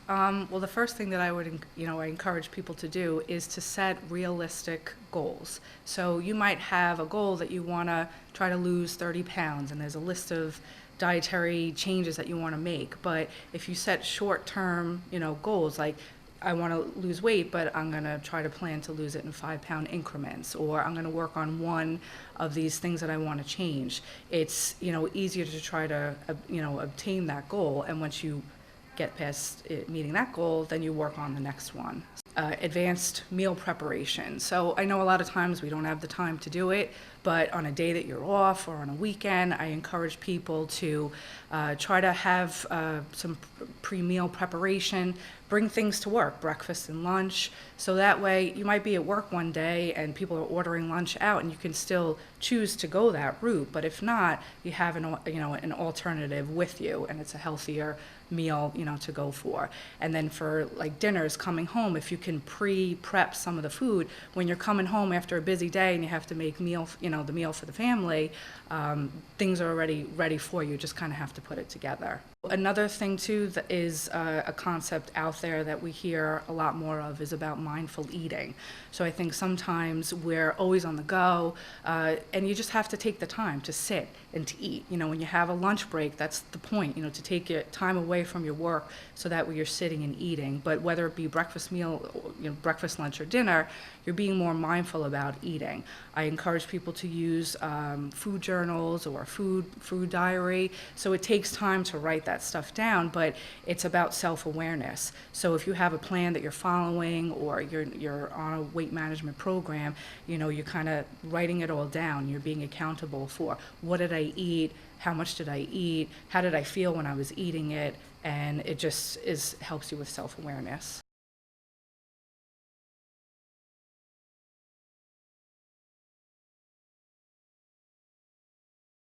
Well, the first thing that I encourage people to do is to set realistic goals. So you might have a goal that you want to try to lose 30 pounds, and there's a list of dietary changes that you want to make. But if you set short-term, goals like I want to lose weight, but I'm going to try to plan to lose it in 5 pound increments, or I'm going to work on one of these things that I want to change. It's, easier to try to, obtain that goal. And once you get past meeting that goal, then you work on the next one. Advanced meal preparation. So I know a lot of times we don't have the time to do it, but on a day that you're off or on a weekend, I encourage people to try to have some pre-meal preparation, bring things to work, breakfast and lunch, so that way you might be at work one day and people are ordering lunch out and you can still choose to go that route, but if not, you have an alternative with you, and it's a healthier meal, to go for. And then for like dinners coming home, if you can pre-prep some of the food when you're coming home after a busy day and you have to make the meal for the family, things are already ready for you, just kind of have to put it together. Another thing too that is a concept out there that we hear a lot more of is about mindful eating. So I think sometimes we're always on the go, and you just have to take the time to sit and to eat. When you have a lunch break, that's the point, to take your time away from your work so that way you're sitting and eating. But whether it be breakfast meal, breakfast, lunch, or dinner, you're being more mindful about eating. I encourage people to use food journals or food diary. So it takes time to write that stuff down, but it's about self-awareness. So if you have a plan that you're following, or you're on a weight management program, you're kind of writing it all down. You're being accountable for what did I eat, how much did I eat, how did I feel when I was eating it, and it just helps you with self-awareness.